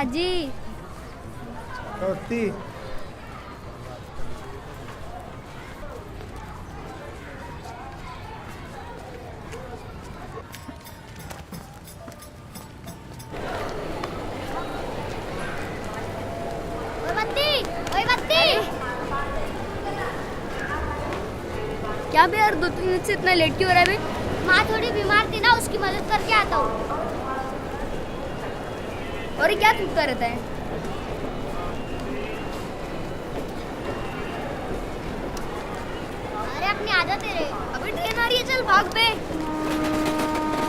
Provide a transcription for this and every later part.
बाजी। होती क्या बे यार 2-3 दिन से इतना लेट क्यों हो रहा है बे? माँ थोड़ी बीमार थी ना, उसकी मदद करके आता हूँ। और ये क्या थूकता रहता है? अरे अपनी आदत है रे। अबे ट्रेन आ रही है, चल भाग बे।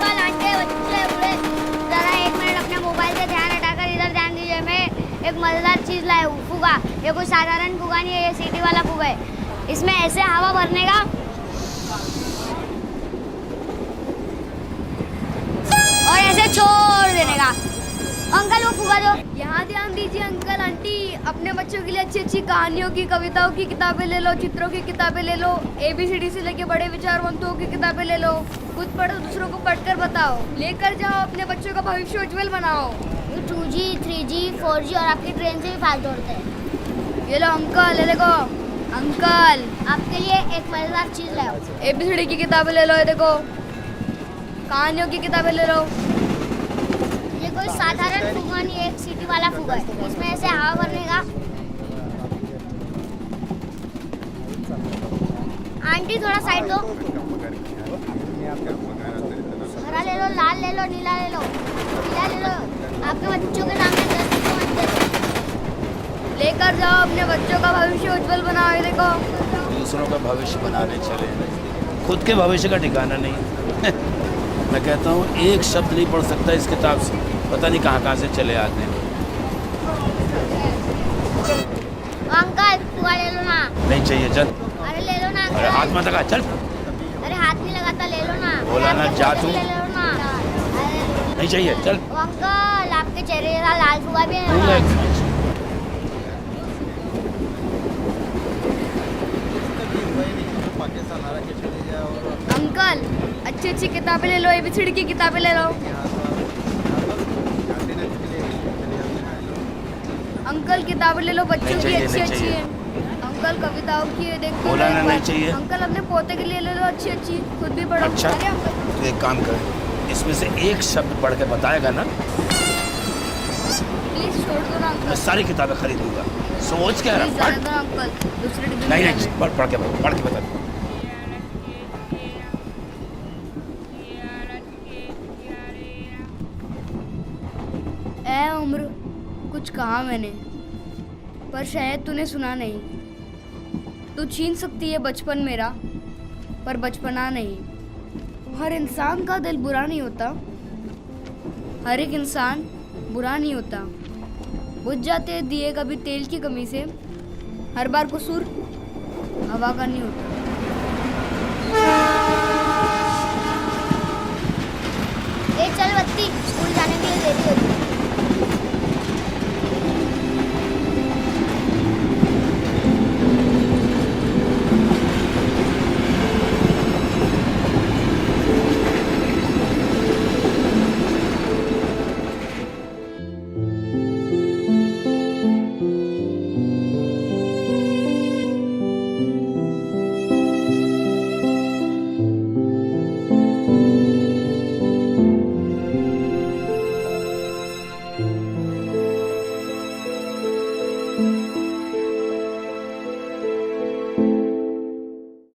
कल आंटे बच्चे उड़े। जरा 1 मिनट अपने मोबाइल से ध्यान हटाकर इधर ध्यान दीजिए। मैं एक मजेदार चीज लाया हूँ, फुगा। ये कोई साधारण फुगा नहीं है, ये सीटी वाला फुगा है। इसमें ऐसे हवा भरने का और ऐसे छोड़ देने का। अंकल वो फुगा दो। यहाँ ध्यान दीजिए अंकल आंटी, अपने बच्चों के लिए अच्छी अच्छी कहानियों की, कविताओं की किताबें ले लो, चित्रों की किताबें ले लो, ABCD से लेके बड़े विचारवंतों की किताबें ले लो। खुद पढ़ो, दूसरों को पढ़कर बताओ। लेकर जाओ, अपने बच्चों का भविष्य उज्जवल बनाओ। 2G 3G 4G और आपकी ट्रेन से भी फास्ट दौड़ते हैं। ये लो अंकल, ये देखो अंकल, आपके लिए एक मजेदार चीज लाया हूँ। ABCD की किताबें ले लो, ये देखो कहानियों की किताबें ले लो। ये कोई साधारण फुगा नहीं, एक सीटी वाला फुगा है। इसमें ऐसे हवा भरने का। आंटी थोड़ा साइड दो। हरा ले लो, लाल ले लो, नीला ले लो, पीला ले लो। आपके बच्चों के नाम में 10 रुपये मत दे दो। लेकर जाओ, अपने बच्चों का भविष्य उज्जवल बनाओ। ये देखो दूसरों का भविष्य बनाने चले, खुद के भविष्य का ठिकाना नहीं। मैं कहता हूँ एक शब्द नहीं पढ़ सकता इस किताब से, पता नहीं कहाँ से चले आते हैं। अंकल फुगा ले लो ना। नहीं चाहिए, चल। अरे ले लो ना अरे अंकल। हाथ मत लगा, चल। अरे हाथ नहीं लगाता, ले लो ना। बोला ना, आपके जा फोटो तू। ले लो ना। अरे नहीं चाहिए, चल। अंकल आपके चेहरे का लाल फुगा भी है दूंगा ना। एक। अंकल, अच्छी अच्छी किताबें ले लो, ABCD की किताबें ले लो। अंकल किताबें ले लो, बच्चों नहीं की चाहिए, अच्छी नहीं अच्छी चाहिए। है। अंकल कविताओं की है, देखो बोला ना, नहीं चाहिए। अंकल अपने पोते के लिए ले लो अच्छी अच्छी, खुद भी पढ़ो। अच्छा, अरे अंकल तो एक काम कर, इसमें से एक शब्द पढ़ के बताएगा ना, प्लीज छोड़ दो ना मैं अंकल। सारी किताबें खरीदूंगा। सोच क्या प्लीज रहा? जाने दो ना अंकल, दूसरे डिब्बे में नहीं जाने नहीं, पढ़ के बता। दो। ए उम्र, कुछ कहा मैंने, पर शायद तूने सुना नहीं। तू छीन सकती है बचपन मेरा, पर बचपना नहीं। हर इंसान का दिल बुरा नहीं होता, हर एक इंसान बुरा नहीं होता। बुझ जाते हैं दिए कभी तेल की कमी से, हर बार कसूर हवा का नहीं होता। ए चल बत्ती, स्कूल जाने के लिए देरी होगी।